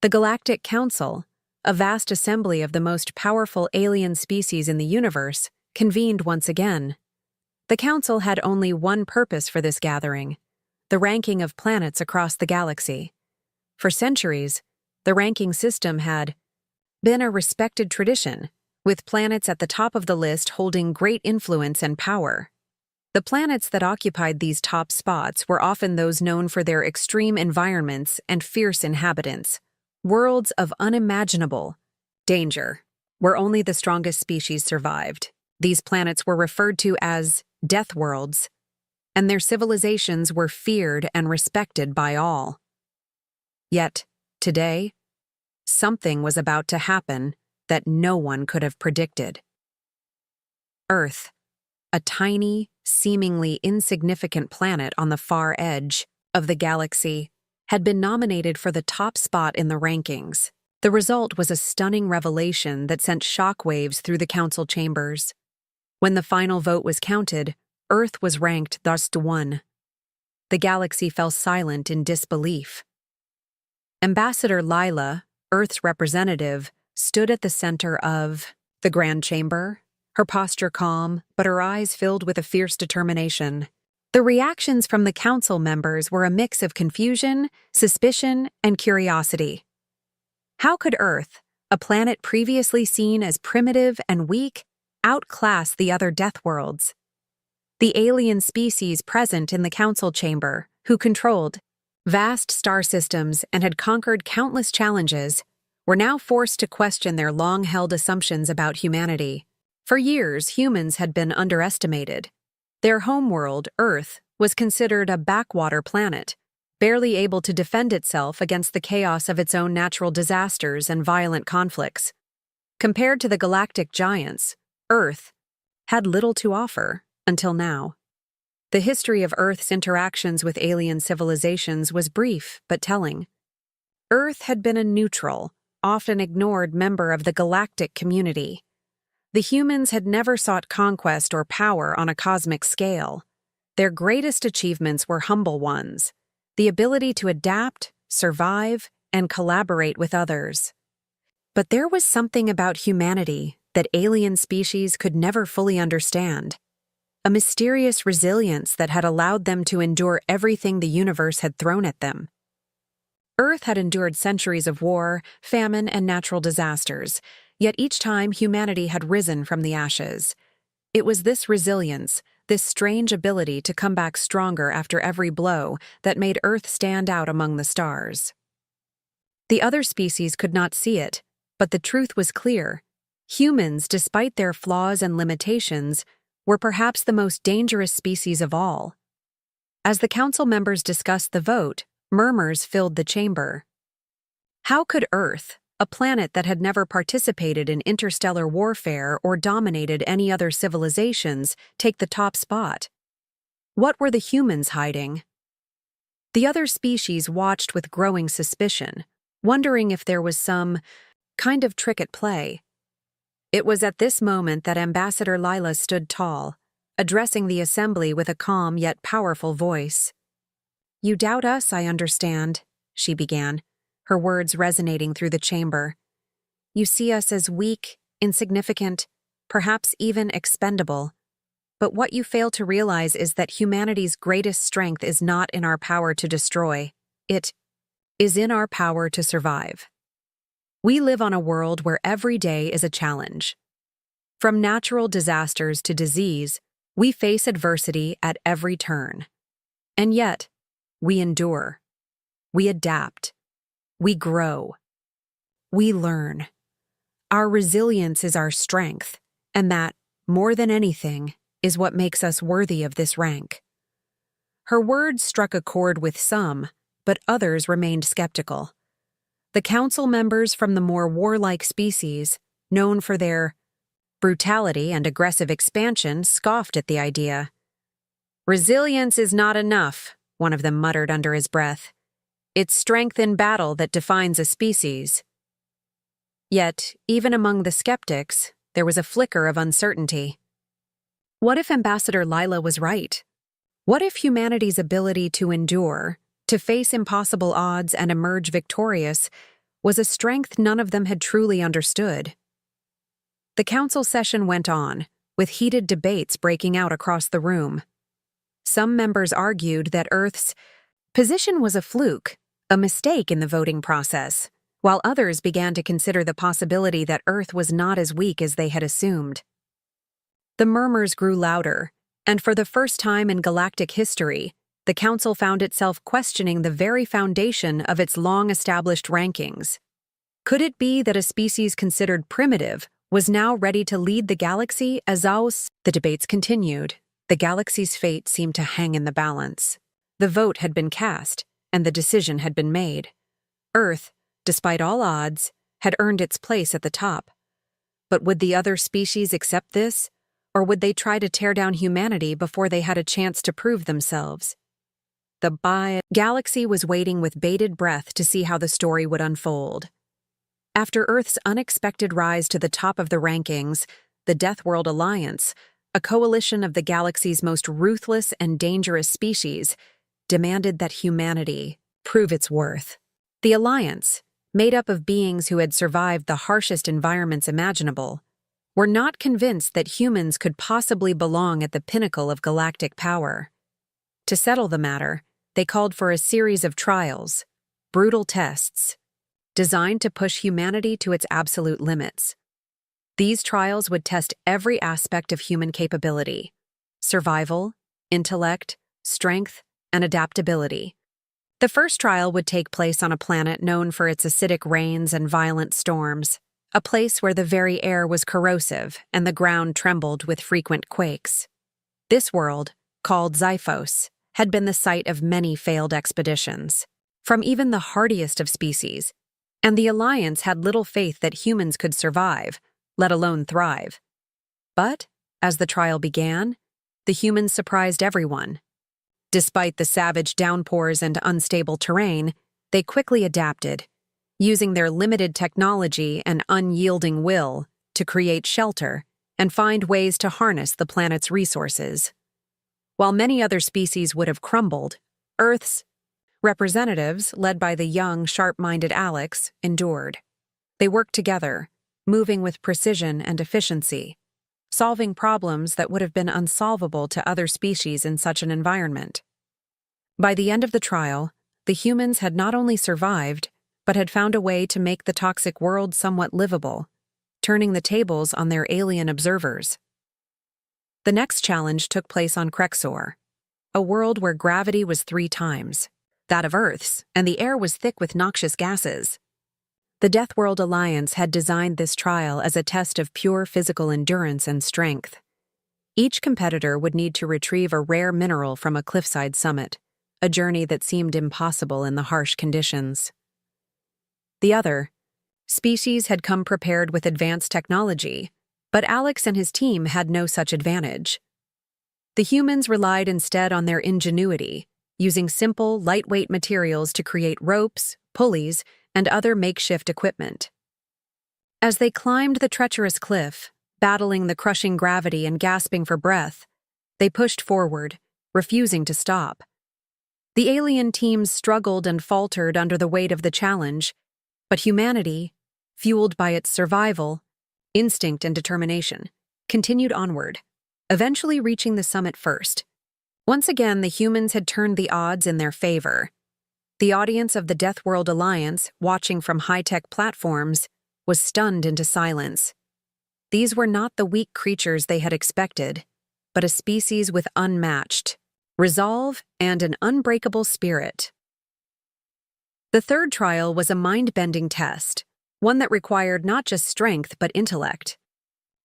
The Galactic Council, a vast assembly of the most powerful alien species in the universe, convened once again. The Council had only one purpose for this gathering: the ranking of planets across the galaxy. For centuries, the ranking system had been a respected tradition, with planets at the top of the list holding great influence and power. The planets that occupied these top spots were often those known for their extreme environments and fierce inhabitants, worlds of unimaginable danger, where only the strongest species survived. These planets were referred to as Deathworlds, and their civilizations were feared and respected by all. Yet, today, something was about to happen that no one could have predicted. Earth, a tiny, seemingly insignificant planet on the far edge of the galaxy, had been nominated for the top spot in the rankings. The result was a stunning revelation that sent shockwaves through the council chambers. When the final vote was counted, Earth was ranked thus to 1. The galaxy fell silent in disbelief. Ambassador Lila, Earth's representative, stood at the center of the Grand Chamber, her posture calm, but her eyes filled with a fierce determination. The reactions from the council members were a mix of confusion, suspicion, and curiosity. How could Earth, a planet previously seen as primitive and weak, outclass the other Deathworlds? The alien species present in the council chamber, who controlled vast star systems and had conquered countless challenges, were now forced to question their long-held assumptions about humanity. For years, humans had been underestimated. Their homeworld, Earth, was considered a backwater planet, barely able to defend itself against the chaos of its own natural disasters and violent conflicts. Compared to the galactic giants, Earth had little to offer until now. The history of Earth's interactions with alien civilizations was brief but telling. Earth had been a neutral, often ignored member of the galactic community. The humans had never sought conquest or power on a cosmic scale. Their greatest achievements were humble ones: the ability to adapt, survive, and collaborate with others. But there was something about humanity that alien species could never fully understand. A mysterious resilience that had allowed them to endure everything the universe had thrown at them. Earth had endured centuries of war, famine, and natural disasters, yet each time humanity had risen from the ashes. It was this resilience, this strange ability to come back stronger after every blow, that made Earth stand out among the stars. The other species could not see it, but the truth was clear. Humans, despite their flaws and limitations, were perhaps the most dangerous species of all. As the council members discussed the vote, murmurs filled the chamber. How could Earth, a planet that had never participated in interstellar warfare or dominated any other civilizations, take the top spot? What were the humans hiding? The other species watched with growing suspicion, wondering if there was some kind of trick at play. It was at this moment that Ambassador Lila stood tall, addressing the assembly with a calm yet powerful voice. "You doubt us, I understand," she began, her words resonating through the chamber. "You see us as weak, insignificant, perhaps even expendable. But what you fail to realize is that humanity's greatest strength is not in our power to destroy. It is in our power to survive. We live on a world where every day is a challenge. From natural disasters to disease, we face adversity at every turn. And yet, we endure. We adapt. We grow. We learn. Our resilience is our strength, and that, more than anything, is what makes us worthy of this rank." Her words struck a chord with some, but others remained skeptical. The council members from the more warlike species, known for their brutality and aggressive expansion, scoffed at the idea. "Resilience is not enough," one of them muttered under his breath. "It's strength in battle that defines a species." Yet, even among the skeptics, there was a flicker of uncertainty. What if Ambassador Lila was right? What if humanity's ability to endure, to face impossible odds and emerge victorious, was a strength none of them had truly understood. The council session went on, with heated debates breaking out across the room. Some members argued that Earth's position was a fluke, a mistake in the voting process, while others began to consider the possibility that Earth was not as weak as they had assumed. The murmurs grew louder, and for the first time in galactic history, the Council found itself questioning the very foundation of its long-established rankings. Could it be that a species considered primitive was now ready to lead the galaxy as ours? The debates continued. The galaxy's fate seemed to hang in the balance. The vote had been cast, and the decision had been made. Earth, despite all odds, had earned its place at the top. But would the other species accept this, or would they try to tear down humanity before they had a chance to prove themselves? The galaxy was waiting with bated breath to see how the story would unfold. After Earth's unexpected rise to the top of the rankings, the Deathworld Alliance, a coalition of the galaxy's most ruthless and dangerous species, demanded that humanity prove its worth. The Alliance, made up of beings who had survived the harshest environments imaginable, were not convinced that humans could possibly belong at the pinnacle of galactic power. To settle the matter, they called for a series of trials, brutal tests, designed to push humanity to its absolute limits. These trials would test every aspect of human capability: survival, intellect, strength, and adaptability. The first trial would take place on a planet known for its acidic rains and violent storms, a place where the very air was corrosive and the ground trembled with frequent quakes. This world, called Xiphos, had been the site of many failed expeditions, from even the hardiest of species, and the Alliance had little faith that humans could survive, let alone thrive. But, as the trial began, the humans surprised everyone. Despite the savage downpours and unstable terrain, they quickly adapted, using their limited technology and unyielding will to create shelter and find ways to harness the planet's resources. While many other species would have crumbled, Earth's representatives, led by the young, sharp-minded Alex, endured. They worked together, moving with precision and efficiency, solving problems that would have been unsolvable to other species in such an environment. By the end of the trial, the humans had not only survived, but had found a way to make the toxic world somewhat livable, turning the tables on their alien observers. The next challenge took place on Crexor, a world where gravity was 3 times that of Earth's, and the air was thick with noxious gases. The Deathworld Alliance had designed this trial as a test of pure physical endurance and strength. Each competitor would need to retrieve a rare mineral from a cliffside summit, a journey that seemed impossible in the harsh conditions. The other species had come prepared with advanced technology, but Alex and his team had no such advantage. The humans relied instead on their ingenuity, using simple, lightweight materials to create ropes, pulleys, and other makeshift equipment. As they climbed the treacherous cliff, battling the crushing gravity and gasping for breath, they pushed forward, refusing to stop. The alien teams struggled and faltered under the weight of the challenge, but humanity, fueled by its survival, instinct, and determination, continued onward, eventually reaching the summit first. Once again, the humans had turned the odds in their favor. The audience of the Deathworld Alliance, watching from high-tech platforms, was stunned into silence. These were not the weak creatures they had expected, but a species with unmatched resolve and an unbreakable spirit. The third trial was a mind-bending test, one that required not just strength but intellect.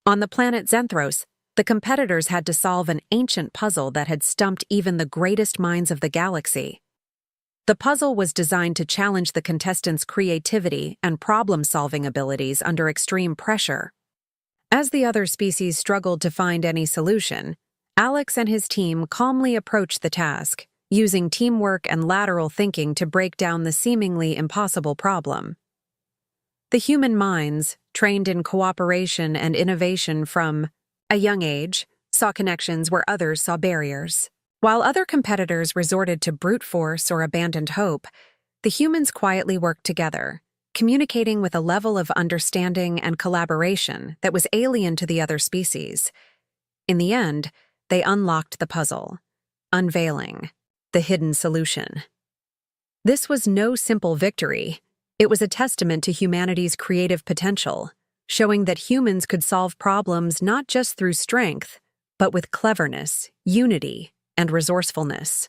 On the planet Xanthros, the competitors had to solve an ancient puzzle that had stumped even the greatest minds of the galaxy. The puzzle was designed to challenge the contestants' creativity and problem-solving abilities under extreme pressure. As the other species struggled to find any solution, Alex and his team calmly approached the task, using teamwork and lateral thinking to break down the seemingly impossible problem. The human minds, trained in cooperation and innovation from a young age, saw connections where others saw barriers. While other competitors resorted to brute force or abandoned hope, the humans quietly worked together, communicating with a level of understanding and collaboration that was alien to the other species. In the end, they unlocked the puzzle, unveiling the hidden solution. This was no simple victory. It was a testament to humanity's creative potential, showing that humans could solve problems not just through strength, but with cleverness, unity, and resourcefulness.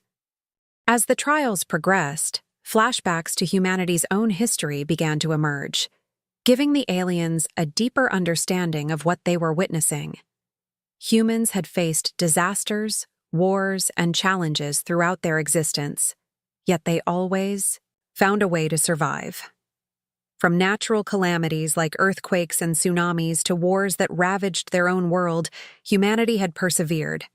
As the trials progressed, flashbacks to humanity's own history began to emerge, giving the aliens a deeper understanding of what they were witnessing. Humans had faced disasters, wars, and challenges throughout their existence, yet they always found a way to survive. From natural calamities like earthquakes and tsunamis to wars that ravaged their own world, humanity had persevered.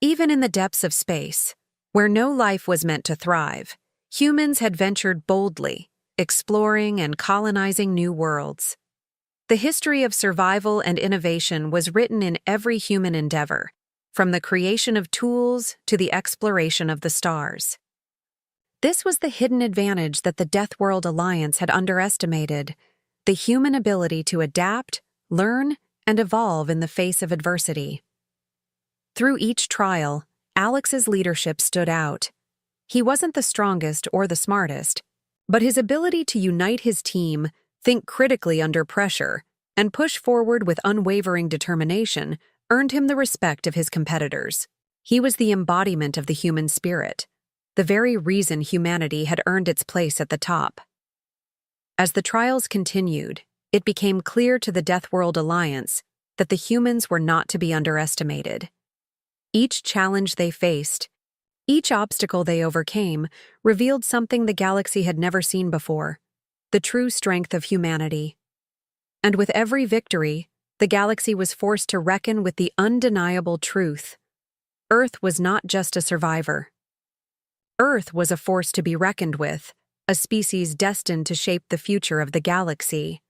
Even in the depths of space, where no life was meant to thrive, humans had ventured boldly, exploring and colonizing new worlds. The history of survival and innovation was written in every human endeavor, from the creation of tools to the exploration of the stars. This was the hidden advantage that the Deathworld Alliance had underestimated: the human ability to adapt, learn, and evolve in the face of adversity. Through each trial, Alex's leadership stood out. He wasn't the strongest or the smartest, but his ability to unite his team, think critically under pressure, and push forward with unwavering determination earned him the respect of his competitors. He was the embodiment of the human spirit, the very reason humanity had earned its place at the top. As the trials continued, it became clear to the Deathworld Alliance that the humans were not to be underestimated. Each challenge they faced, each obstacle they overcame, revealed something the galaxy had never seen before: the true strength of humanity. And with every victory, the galaxy was forced to reckon with the undeniable truth: Earth was not just a survivor. Earth was a force to be reckoned with, a species destined to shape the future of the galaxy.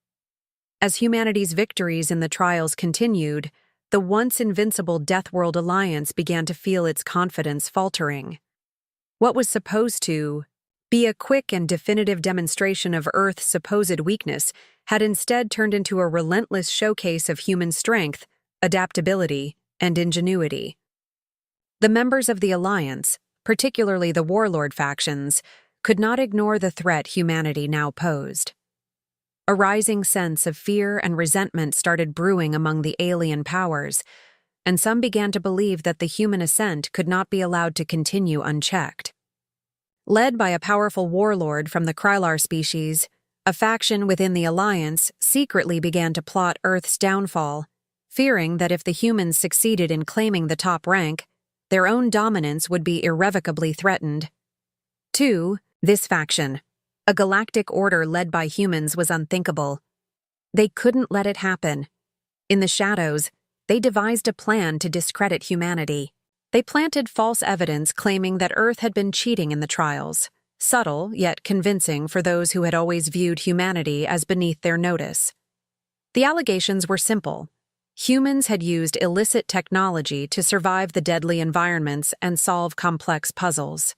As humanity's victories in the trials continued, the once invincible Deathworld Alliance began to feel its confidence faltering. What was supposed to be a quick and definitive demonstration of Earth's supposed weakness had instead turned into a relentless showcase of human strength, adaptability, and ingenuity. The members of the Alliance, particularly the warlord factions, could not ignore the threat humanity now posed. A rising sense of fear and resentment started brewing among the alien powers, and some began to believe that the human ascent could not be allowed to continue unchecked. Led by a powerful warlord from the Krylar species, a faction within the Alliance secretly began to plot Earth's downfall, fearing that if the humans succeeded in claiming the top rank, their own dominance would be irrevocably threatened. 2. This faction, a galactic order led by humans, was unthinkable. They couldn't let it happen. In the shadows, they devised a plan to discredit humanity. They planted false evidence claiming that Earth had been cheating in the trials, subtle yet convincing for those who had always viewed humanity as beneath their notice. The allegations were simple. Humans had used illicit technology to survive the deadly environments and solve complex puzzles.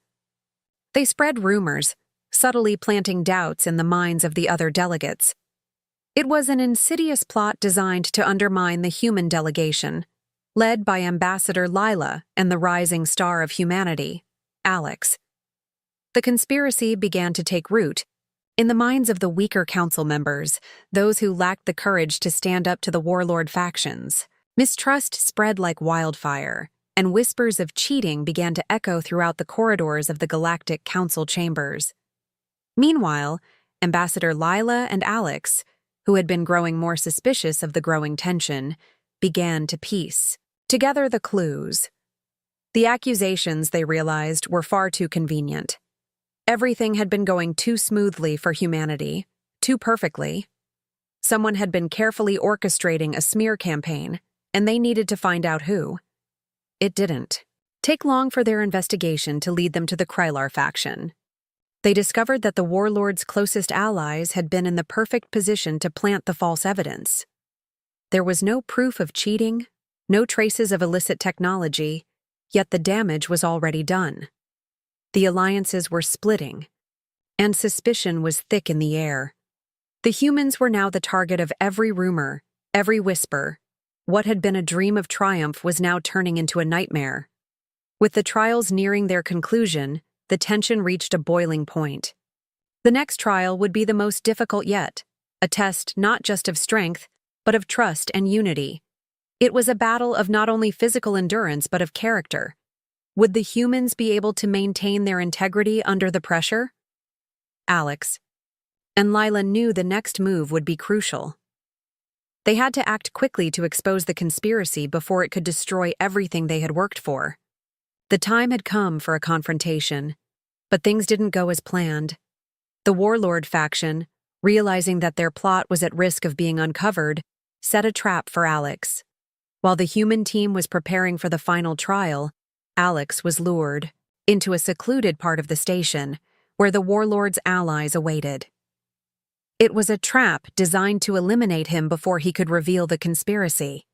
They spread rumors, subtly planting doubts in the minds of the other delegates. It was an insidious plot designed to undermine the human delegation, led by Ambassador Lila and the rising star of humanity, Alex. The conspiracy began to take root in the minds of the weaker council members, those who lacked the courage to stand up to the warlord factions. Mistrust spread like wildfire, and whispers of cheating began to echo throughout the corridors of the Galactic Council chambers. Meanwhile, Ambassador Lila and Alex, who had been growing more suspicious of the growing tension, began to piece together the clues. The accusations, they realized, were far too convenient. Everything had been going too smoothly for humanity, too perfectly. Someone had been carefully orchestrating a smear campaign, and they needed to find out who. It didn't take long for their investigation to lead them to the Krylar faction. They discovered that the warlord's closest allies had been in the perfect position to plant the false evidence. There was no proof of cheating, no traces of illicit technology, yet the damage was already done. The alliances were splitting, and suspicion was thick in the air. The humans were now the target of every rumor, every whisper. What had been a dream of triumph was now turning into a nightmare. With the trials nearing their conclusion, the tension reached a boiling point. The next trial would be the most difficult yet, a test not just of strength, but of trust and unity. It was a battle of not only physical endurance but of character. Would the humans be able to maintain their integrity under the pressure? Alex and Lila knew the next move would be crucial. They had to act quickly to expose the conspiracy before it could destroy everything they had worked for. The time had come for a confrontation, but things didn't go as planned. The warlord faction, realizing that their plot was at risk of being uncovered, set a trap for Alex. While the human team was preparing for the final trial, Alex was lured into a secluded part of the station where the warlord's allies awaited. It was a trap designed to eliminate him before he could reveal the conspiracy.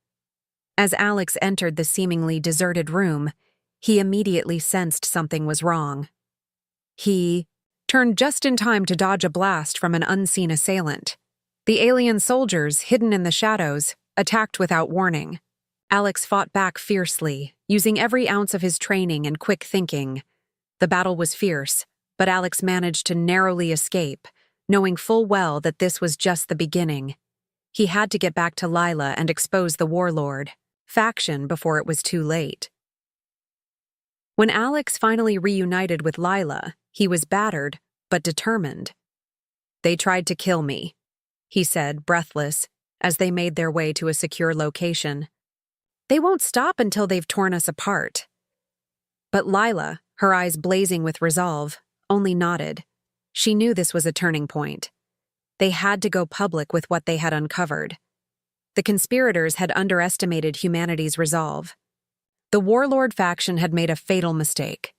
As Alex entered the seemingly deserted room, he immediately sensed something was wrong. He turned just in time to dodge a blast from an unseen assailant. The alien soldiers, hidden in the shadows, attacked without warning. Alex fought back fiercely, using every ounce of his training and quick thinking. The battle was fierce, but Alex managed to narrowly escape, knowing full well that this was just the beginning. He had to get back to Lila and expose the warlord faction before it was too late. When Alex finally reunited with Lila, he was battered, but determined. "They tried to kill me," he said, breathless, as they made their way to a secure location. "They won't stop until they've torn us apart." But Lila, her eyes blazing with resolve, only nodded. She knew this was a turning point. They had to go public with what they had uncovered. The conspirators had underestimated humanity's resolve. The warlord faction had made a fatal mistake.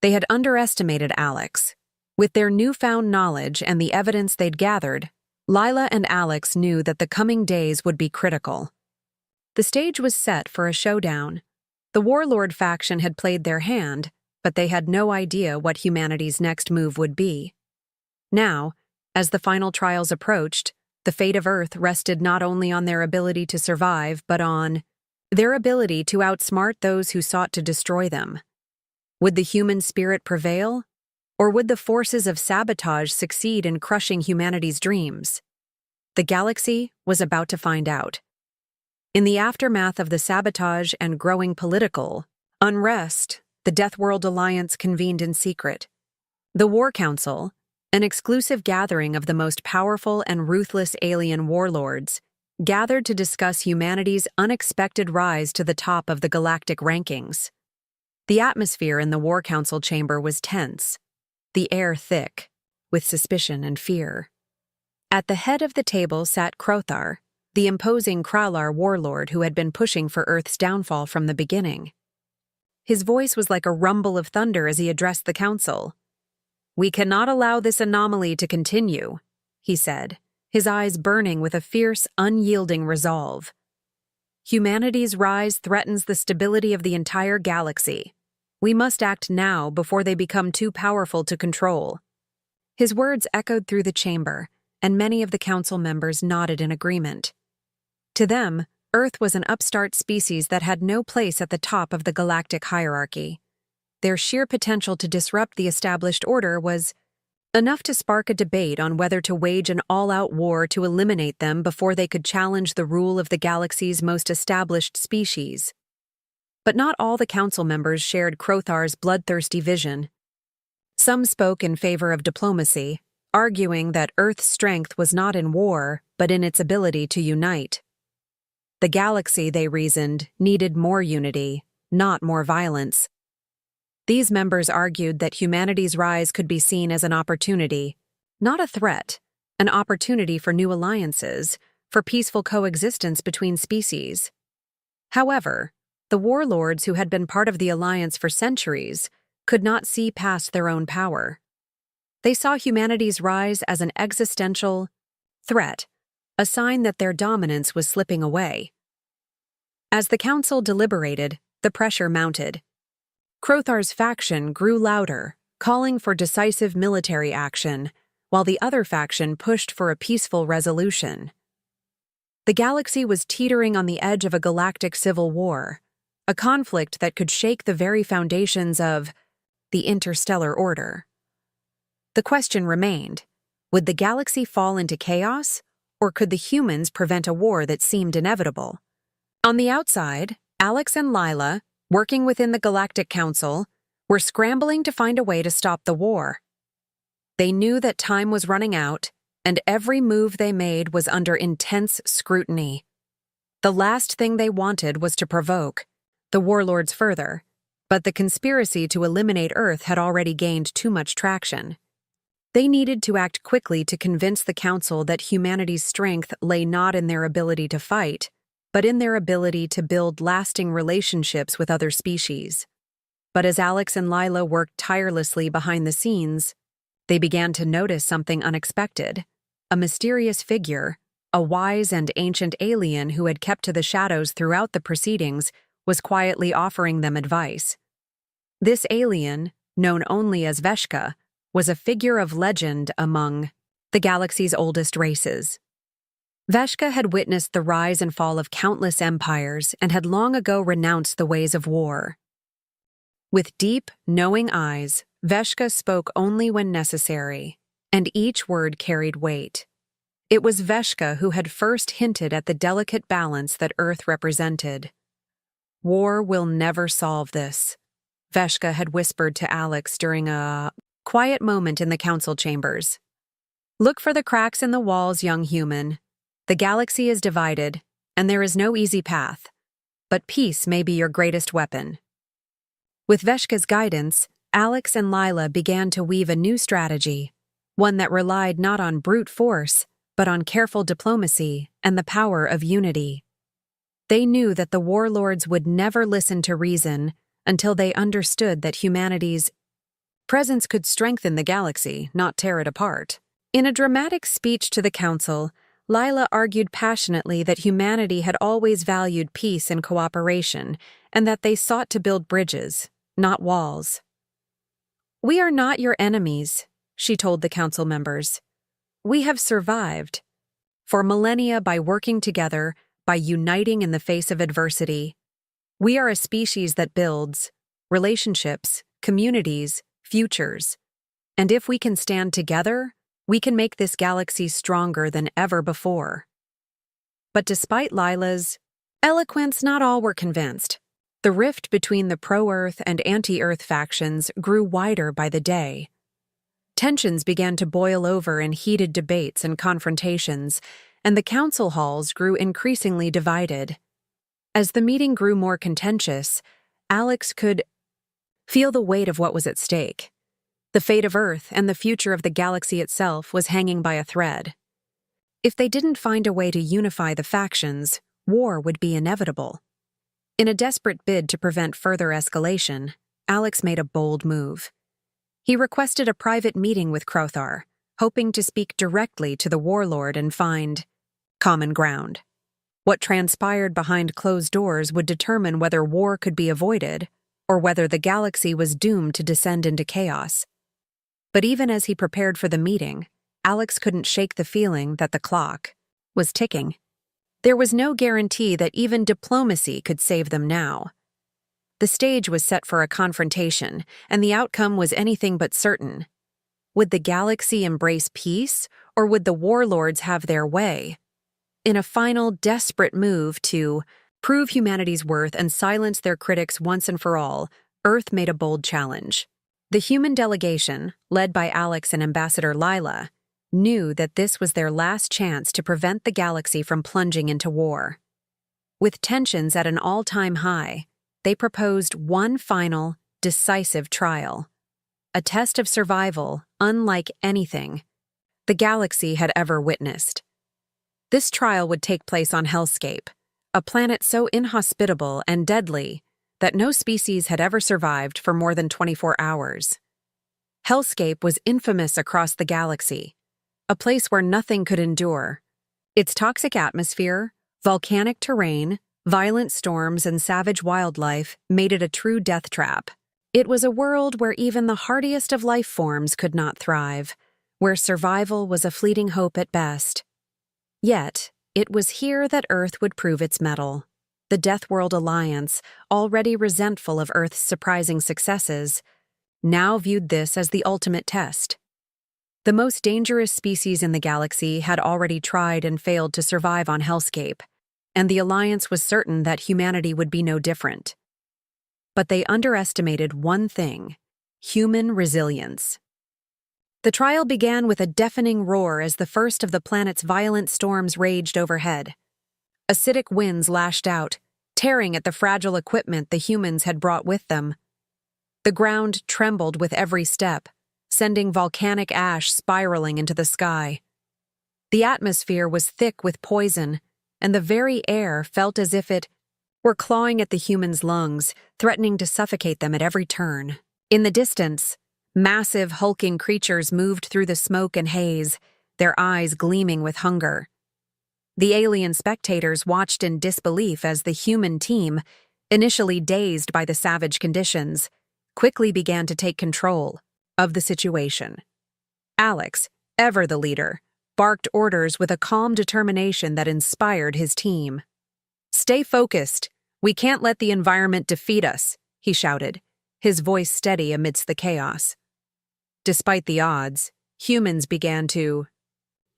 They had underestimated Alex. With their newfound knowledge and the evidence they'd gathered, Lila and Alex knew that the coming days would be critical. The stage was set for a showdown. The warlord faction had played their hand, but they had no idea what humanity's next move would be. Now, as the final trials approached, the fate of Earth rested not only on their ability to survive, but on their ability to outsmart those who sought to destroy them. Would the human spirit prevail? Or would the forces of sabotage succeed in crushing humanity's dreams? The galaxy was about to find out. In the aftermath of the sabotage and growing political unrest, the Deathworld Alliance convened in secret. The War Council, an exclusive gathering of the most powerful and ruthless alien warlords, gathered to discuss humanity's unexpected rise to the top of the galactic rankings. The atmosphere in the War Council chamber was tense, the air thick, with suspicion and fear. At the head of the table sat Krothar, the imposing Kraular warlord who had been pushing for Earth's downfall from the beginning. His voice was like a rumble of thunder as he addressed the council. "We cannot allow this anomaly to continue," he said, his eyes burning with a fierce, unyielding resolve. "Humanity's rise threatens the stability of the entire galaxy. We must act now before they become too powerful to control." His words echoed through the chamber, and many of the council members nodded in agreement. To them, Earth was an upstart species that had no place at the top of the galactic hierarchy. Their sheer potential to disrupt the established order was enough to spark a debate on whether to wage an all-out war to eliminate them before they could challenge the rule of the galaxy's most established species. But not all the council members shared Krothar's bloodthirsty vision. Some spoke in favor of diplomacy, arguing that Earth's strength was not in war, but in its ability to unite. The galaxy, they reasoned, needed more unity, not more violence. These members argued that humanity's rise could be seen as an opportunity, not a threat, an opportunity for new alliances, for peaceful coexistence between species. However, the warlords who had been part of the alliance for centuries could not see past their own power. They saw humanity's rise as an existential threat, a sign that their dominance was slipping away. As the council deliberated, the pressure mounted. Krothar's faction grew louder, calling for decisive military action, while the other faction pushed for a peaceful resolution. The galaxy was teetering on the edge of a galactic civil war, a conflict that could shake the very foundations of the interstellar order. The question remained, would the galaxy fall into chaos, or could the humans prevent a war that seemed inevitable? On the outside, Alex and Lila, working within the Galactic Council, were scrambling to find a way to stop the war. They knew that time was running out, and every move they made was under intense scrutiny. The last thing they wanted was to provoke the warlords further, but the conspiracy to eliminate Earth had already gained too much traction. They needed to act quickly to convince the Council that humanity's strength lay not in their ability to fight, but in their ability to build lasting relationships with other species. But as Alex and Lila worked tirelessly behind the scenes, they began to notice something unexpected. A mysterious figure, a wise and ancient alien who had kept to the shadows throughout the proceedings, was quietly offering them advice. This alien, known only as Veshka, was a figure of legend among the galaxy's oldest races. Veshka had witnessed the rise and fall of countless empires and had long ago renounced the ways of war. With deep, knowing eyes, Veshka spoke only when necessary, and each word carried weight. It was Veshka who had first hinted at the delicate balance that Earth represented. "War will never solve this," Veshka had whispered to Alex during a quiet moment in the council chambers. "Look for the cracks in the walls, young human. The galaxy is divided, and there is no easy path, but peace may be your greatest weapon." With Veshka's guidance, Alex and Lila began to weave a new strategy, one that relied not on brute force, but on careful diplomacy and the power of unity. They knew that the warlords would never listen to reason until they understood that humanity's presence could strengthen the galaxy, not tear it apart. In a dramatic speech to the council, Lila argued passionately that humanity had always valued peace and cooperation, and that they sought to build bridges, not walls. "We are not your enemies," she told the council members. "We have survived for millennia by working together, by uniting in the face of adversity. We are a species that builds relationships, communities, futures. And if we can stand together, we can make this galaxy stronger than ever before." But despite Lila's eloquence, not all were convinced. The rift between the pro-Earth and anti-Earth factions grew wider by the day. Tensions began to boil over in heated debates and confrontations, and the council halls grew increasingly divided. As the meeting grew more contentious, Alex could feel the weight of what was at stake. The fate of Earth and the future of the galaxy itself was hanging by a thread. If they didn't find a way to unify the factions, war would be inevitable. In a desperate bid to prevent further escalation, Alex made a bold move. He requested a private meeting with Crothar, hoping to speak directly to the warlord and find common ground. What transpired behind closed doors would determine whether war could be avoided or whether the galaxy was doomed to descend into chaos. But even as he prepared for the meeting, Alex couldn't shake the feeling that the clock was ticking. There was no guarantee that even diplomacy could save them now. The stage was set for a confrontation, and the outcome was anything but certain. Would the galaxy embrace peace, or would the warlords have their way? In a final, desperate move to prove humanity's worth and silence their critics once and for all, Earth made a bold challenge. The human delegation, led by Alex and Ambassador Lila, knew that this was their last chance to prevent the galaxy from plunging into war. With tensions at an all-time high, they proposed one final, decisive trial. A test of survival unlike anything the galaxy had ever witnessed. This trial would take place on Hellscape, a planet so inhospitable and deadly that no species had ever survived for more than 24 hours. Hellscape was infamous across the galaxy, a place where nothing could endure. Its toxic atmosphere, volcanic terrain, violent storms, and savage wildlife made it a true death trap. It was a world where even the hardiest of life forms could not thrive, where survival was a fleeting hope at best. Yet, it was here that Earth would prove its mettle. The Deathworld Alliance, already resentful of Earth's surprising successes, now viewed this as the ultimate test. The most dangerous species in the galaxy had already tried and failed to survive on Hellscape, and the Alliance was certain that humanity would be no different. But they underestimated one thing: human resilience. The trial began with a deafening roar as the first of the planet's violent storms raged overhead. Acidic winds lashed out, tearing at the fragile equipment the humans had brought with them. The ground trembled with every step, sending volcanic ash spiraling into the sky. The atmosphere was thick with poison, and the very air felt as if it were clawing at the humans' lungs, threatening to suffocate them at every turn. In the distance, massive, hulking creatures moved through the smoke and haze, their eyes gleaming with hunger. The alien spectators watched in disbelief as the human team, initially dazed by the savage conditions, quickly began to take control of the situation. Alex, ever the leader, barked orders with a calm determination that inspired his team. "Stay focused. We can't let the environment defeat us," he shouted, his voice steady amidst the chaos. Despite the odds, humans began to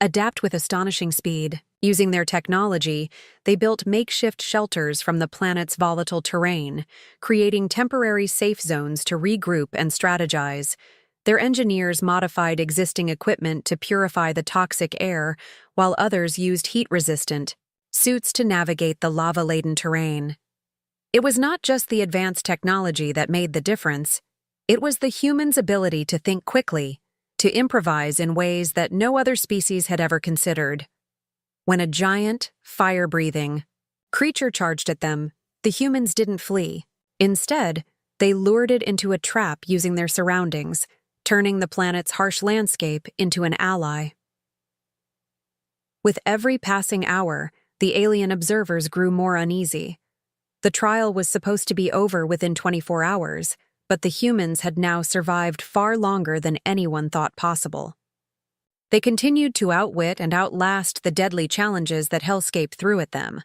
adapt with astonishing speed. Using their technology, they built makeshift shelters from the planet's volatile terrain, creating temporary safe zones to regroup and strategize. Their engineers modified existing equipment to purify the toxic air, while others used heat-resistant suits to navigate the lava-laden terrain. It was not just the advanced technology that made the difference. It was the humans' ability to think quickly, to improvise in ways that no other species had ever considered. When a giant, fire-breathing creature charged at them, the humans didn't flee. Instead, they lured it into a trap using their surroundings, turning the planet's harsh landscape into an ally. With every passing hour, the alien observers grew more uneasy. The trial was supposed to be over within 24 hours, but the humans had now survived far longer than anyone thought possible. They continued to outwit and outlast the deadly challenges that Hellscape threw at them.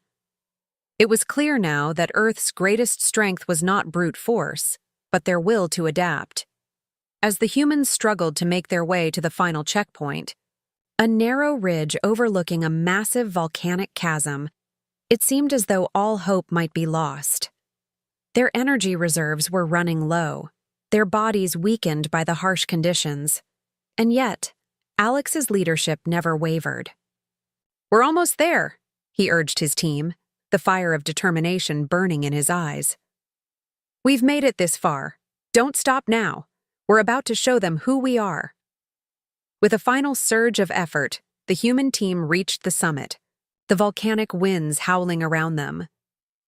It was clear now that Earth's greatest strength was not brute force, but their will to adapt. As the humans struggled to make their way to the final checkpoint, a narrow ridge overlooking a massive volcanic chasm, it seemed as though all hope might be lost. Their energy reserves were running low, their bodies weakened by the harsh conditions. And yet, Alex's leadership never wavered. "We're almost there," he urged his team, the fire of determination burning in his eyes. "We've made it this far. Don't stop now. We're about to show them who we are." With a final surge of effort, the human team reached the summit, the volcanic winds howling around them.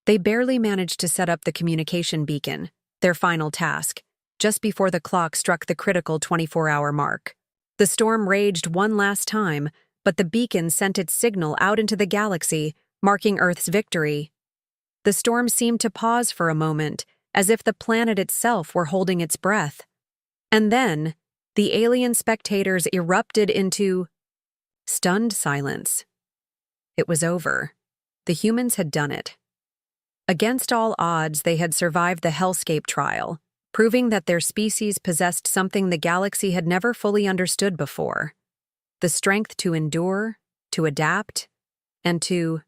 They barely managed to set up the communication beacon, their final task, just before the clock struck the critical 24-hour mark. The storm raged one last time, but the beacon sent its signal out into the galaxy, marking Earth's victory. The storm seemed to pause for a moment, as if the planet itself were holding its breath. And then, the alien spectators erupted into stunned silence. It was over. The humans had done it. Against all odds, they had survived the Hellscape trial, proving that their species possessed something the galaxy had never fully understood before: the strength to endure, to adapt, and to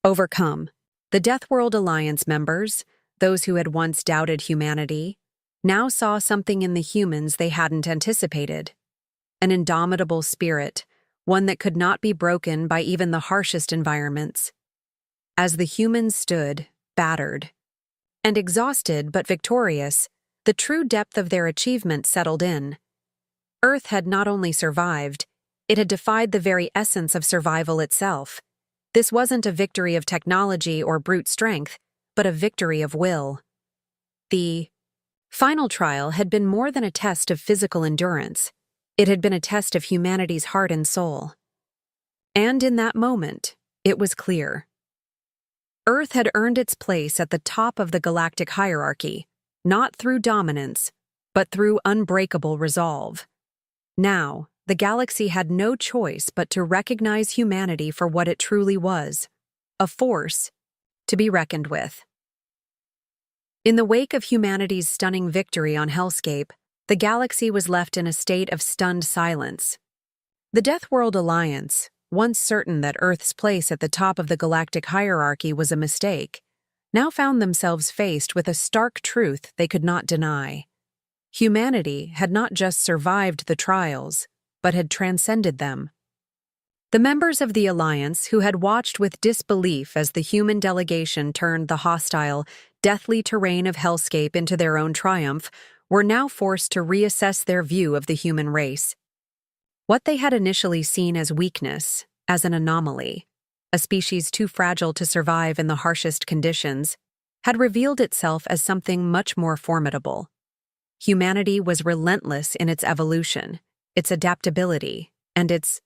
overcome. The Deathworld Alliance members, those who had once doubted humanity, now saw something in the humans they hadn't anticipated: an indomitable spirit, one that could not be broken by even the harshest environments. As the humans stood, battered, and exhausted but victorious, the true depth of their achievement settled in. Earth had not only survived, it had defied the very essence of survival itself. This wasn't a victory of technology or brute strength, but a victory of will. The final trial had been more than a test of physical endurance. It had been a test of humanity's heart and soul. And in that moment, it was clear. Earth had earned its place at the top of the galactic hierarchy, not through dominance, but through unbreakable resolve. Now, the galaxy had no choice but to recognize humanity for what it truly was, a force to be reckoned with. In the wake of humanity's stunning victory on Hellscape, the galaxy was left in a state of stunned silence. The Deathworld Alliance, once certain that Earth's place at the top of the galactic hierarchy was a mistake, now found themselves faced with a stark truth they could not deny. Humanity had not just survived the trials, but had transcended them. The members of the Alliance, who had watched with disbelief as the human delegation turned the hostile, deathly terrain of Hellscape into their own triumph, were now forced to reassess their view of the human race. What they had initially seen as weakness, as an anomaly, a species too fragile to survive in the harshest conditions, had revealed itself as something much more formidable. Humanity was relentless in its evolution, its adaptability, and its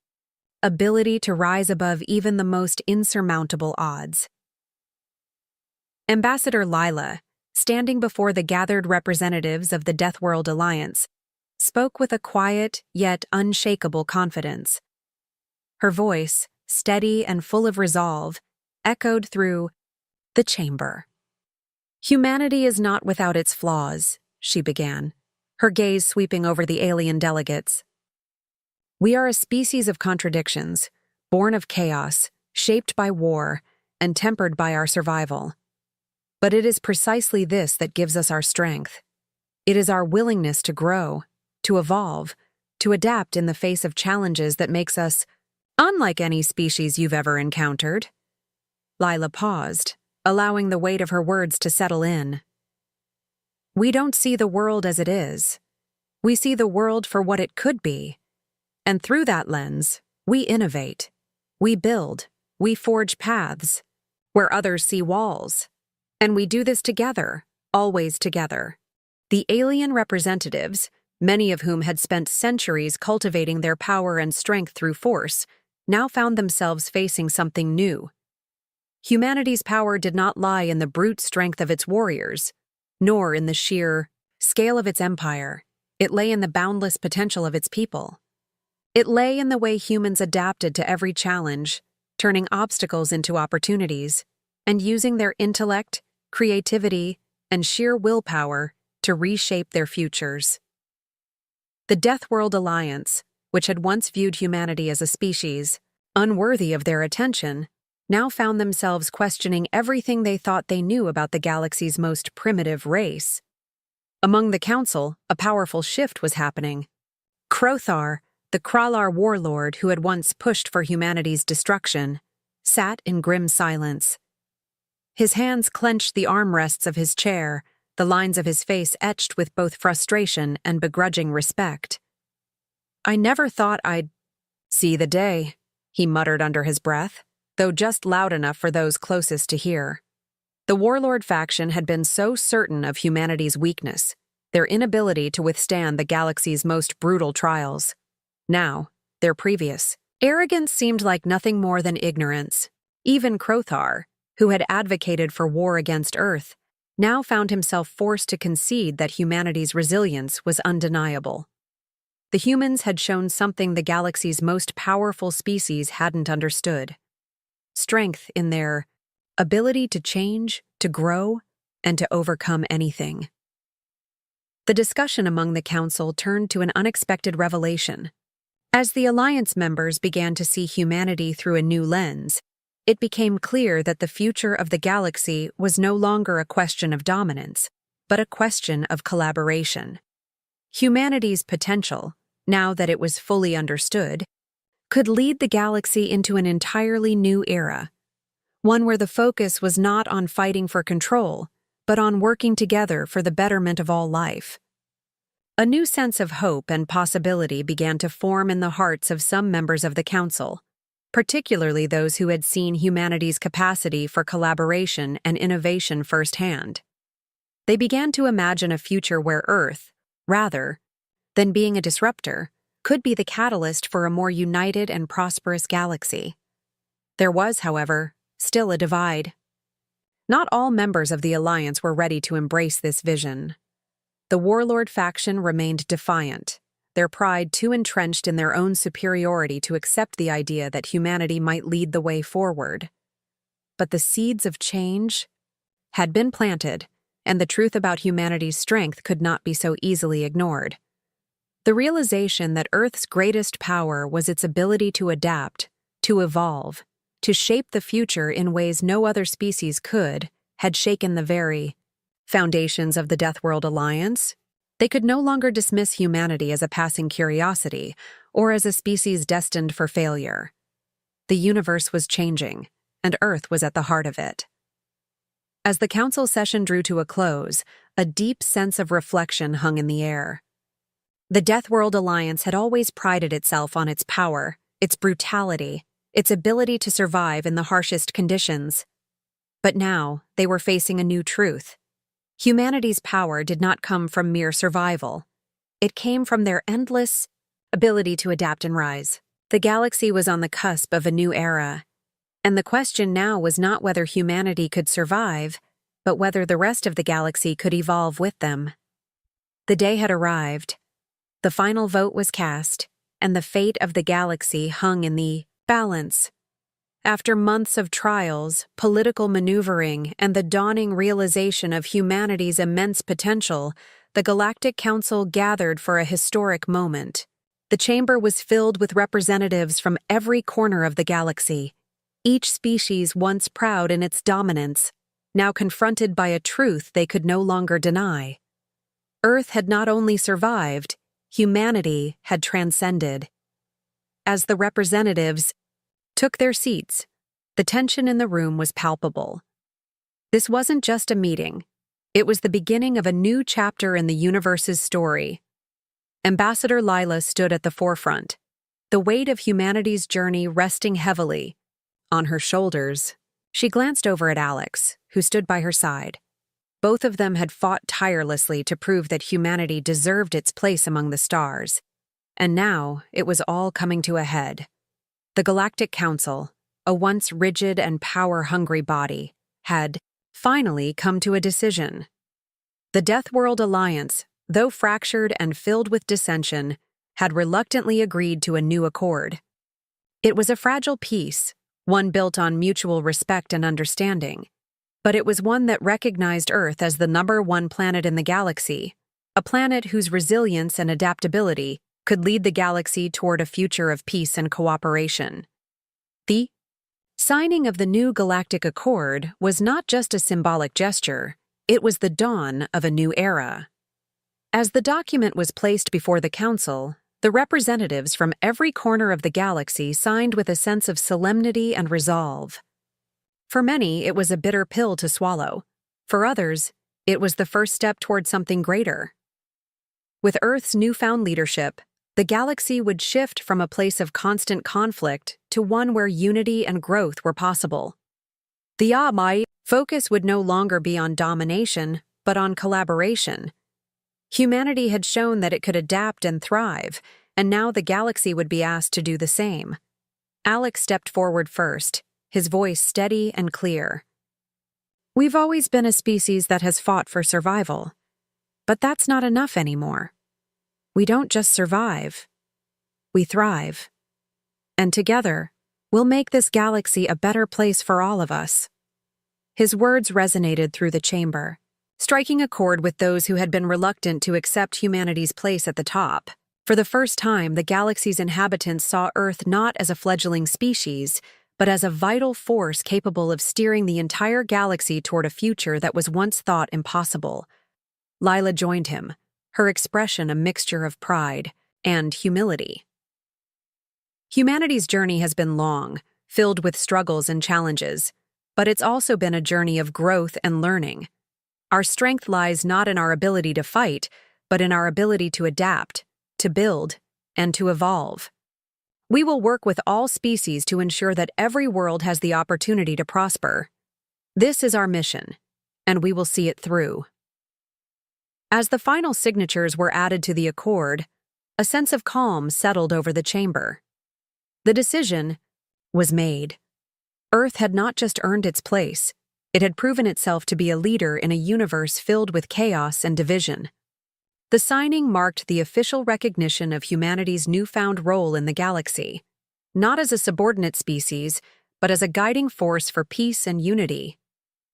ability to rise above even the most insurmountable odds. Ambassador Lila, standing before the gathered representatives of the Deathworld Alliance, spoke with a quiet yet unshakable confidence. Her voice, steady and full of resolve, echoed through the chamber. "Humanity is not without its flaws," she began, her gaze sweeping over the alien delegates. "We are a species of contradictions, born of chaos, shaped by war, and tempered by our survival. But it is precisely this that gives us our strength. It is our willingness to grow, to evolve, to adapt in the face of challenges that makes us unlike any species you've ever encountered." Lila paused, allowing the weight of her words to settle in. "We don't see the world as it is. We see the world for what it could be. And through that lens, we innovate. We build. We forge paths where others see walls. And we do this together, always together." The alien representatives, many of whom had spent centuries cultivating their power and strength through force, now found themselves facing something new. Humanity's power did not lie in the brute strength of its warriors, nor in the sheer scale of its empire. It lay in the boundless potential of its people. It lay in the way humans adapted to every challenge, turning obstacles into opportunities, and using their intellect, creativity, and sheer willpower to reshape their futures. The Deathworld Alliance, which had once viewed humanity as a species unworthy of their attention, now found themselves questioning everything they thought they knew about the galaxy's most primitive race. Among the Council, a powerful shift was happening. Krothar, the Kralar warlord who had once pushed for humanity's destruction, sat in grim silence. His hands clenched the armrests of his chair, the lines of his face etched with both frustration and begrudging respect. "I never thought I'd see the day," he muttered under his breath, though just loud enough for those closest to hear. The warlord faction had been so certain of humanity's weakness, their inability to withstand the galaxy's most brutal trials. Now, their previous arrogance seemed like nothing more than ignorance. Even Krothar, who had advocated for war against Earth, now found himself forced to concede that humanity's resilience was undeniable. The humans had shown something the galaxy's most powerful species hadn't understood: strength in their ability to change, to grow, and to overcome anything. The discussion among the Council turned to an unexpected revelation. As the Alliance members began to see humanity through a new lens, it became clear that the future of the galaxy was no longer a question of dominance, but a question of collaboration. Humanity's potential, now that it was fully understood, could lead the galaxy into an entirely new era, one where the focus was not on fighting for control, but on working together for the betterment of all life. A new sense of hope and possibility began to form in the hearts of some members of the Council, particularly those who had seen humanity's capacity for collaboration and innovation firsthand. They began to imagine a future where Earth, rather than being a disruptor, could be the catalyst for a more united and prosperous galaxy. There was, however, still a divide. Not all members of the Alliance were ready to embrace this vision. The warlord faction remained defiant, their pride too entrenched in their own superiority to accept the idea that humanity might lead the way forward. But the seeds of change had been planted, and the truth about humanity's strength could not be so easily ignored. The realization that Earth's greatest power was its ability to adapt, to evolve, to shape the future in ways no other species could, had shaken the very foundations of the Deathworld Alliance. They could no longer dismiss humanity as a passing curiosity or as a species destined for failure. The universe was changing, and Earth was at the heart of it. As the council session drew to a close, a deep sense of reflection hung in the air. The Deathworld Alliance had always prided itself on its power, its brutality, its ability to survive in the harshest conditions. But now, they were facing a new truth. Humanity's power did not come from mere survival. It came from their endless ability to adapt and rise. The galaxy was on the cusp of a new era, and the question now was not whether humanity could survive, but whether the rest of the galaxy could evolve with them. The day had arrived. The final vote was cast, and the fate of the galaxy hung in the balance. After months of trials, political maneuvering, and the dawning realization of humanity's immense potential, the Galactic Council gathered for a historic moment. The chamber was filled with representatives from every corner of the galaxy, each species once proud in its dominance, now confronted by a truth they could no longer deny. Earth had not only survived, humanity had transcended. As the representatives took their seats, the tension in the room was palpable. This wasn't just a meeting. It was the beginning of a new chapter in the universe's story. Ambassador Lila stood at the forefront, the weight of humanity's journey resting heavily on her shoulders. She glanced over at Alex, who stood by her side. Both of them had fought tirelessly to prove that humanity deserved its place among the stars, and now it was all coming to a head. The Galactic Council, a once rigid and power-hungry body, had finally come to a decision. The Deathworld Alliance, though fractured and filled with dissension, had reluctantly agreed to a new accord. It was a fragile peace, one built on mutual respect and understanding, but it was one that recognized Earth as the #1 planet in the galaxy, a planet whose resilience and adaptability could lead the galaxy toward a future of peace and cooperation. The signing of the new Galactic Accord was not just a symbolic gesture, it was the dawn of a new era. As the document was placed before the Council, the representatives from every corner of the galaxy signed with a sense of solemnity and resolve. For many, it was a bitter pill to swallow. For others, it was the first step toward something greater. With Earth's newfound leadership, the galaxy would shift from a place of constant conflict to one where unity and growth were possible. The focus would no longer be on domination, but on collaboration. Humanity had shown that it could adapt and thrive, and now the galaxy would be asked to do the same. Alex stepped forward first, his voice steady and clear. "We've always been a species that has fought for survival, but that's not enough anymore. We don't just survive, we thrive. And together, we'll make this galaxy a better place for all of us." His words resonated through the chamber, striking a chord with those who had been reluctant to accept humanity's place at the top. For the first time, the galaxy's inhabitants saw Earth not as a fledgling species, but as a vital force capable of steering the entire galaxy toward a future that was once thought impossible. Lila joined him, her expression a mixture of pride and humility. Humanity's journey has been long, filled with struggles and challenges, but it's also been a journey of growth and learning. Our strength lies not in our ability to fight, but in our ability to adapt, to build, and to evolve. We will work with all species to ensure that every world has the opportunity to prosper. This is our mission, and we will see it through. As the final signatures were added to the accord, a sense of calm settled over the chamber. The decision was made. Earth had not just earned its place, it had proven itself to be a leader in a universe filled with chaos and division. The signing marked the official recognition of humanity's newfound role in the galaxy, not as a subordinate species, but as a guiding force for peace and unity.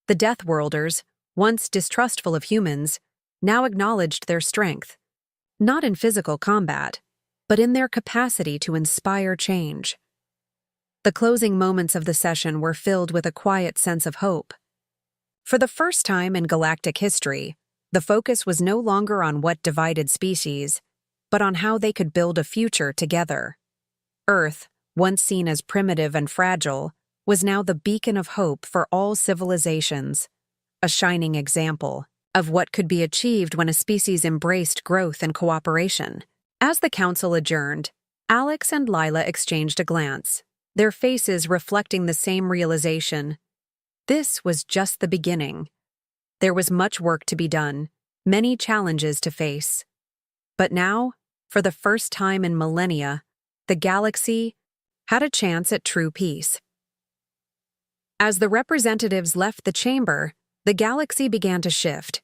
The Deathworlders, once distrustful of humans, now acknowledged their strength, not in physical combat, but in their capacity to inspire change. The closing moments of the session were filled with a quiet sense of hope. For the first time in galactic history, the focus was no longer on what divided species, but on how they could build a future together. Earth, once seen as primitive and fragile, was now the beacon of hope for all civilizations, a shining example of what could be achieved when a species embraced growth and cooperation. As the council adjourned, Alex and Lila exchanged a glance, their faces reflecting the same realization. This was just the beginning. There was much work to be done, many challenges to face. But now, for the first time in millennia, the galaxy had a chance at true peace. As the representatives left the chamber, the galaxy began to shift.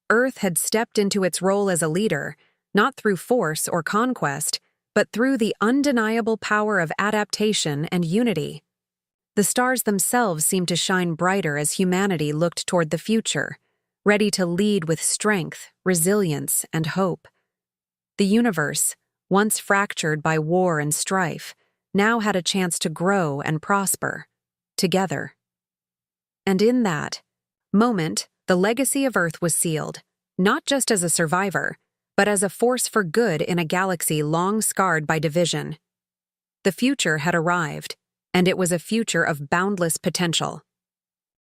Earth had stepped into its role as a leader, not through force or conquest, but through the undeniable power of adaptation and unity. The stars themselves seemed to shine brighter as humanity looked toward the future, ready to lead with strength, resilience, and hope. The universe, once fractured by war and strife, now had a chance to grow and prosper, together. And in that moment, the legacy of Earth was sealed, not just as a survivor, but as a force for good in a galaxy long scarred by division. The future had arrived, and it was a future of boundless potential.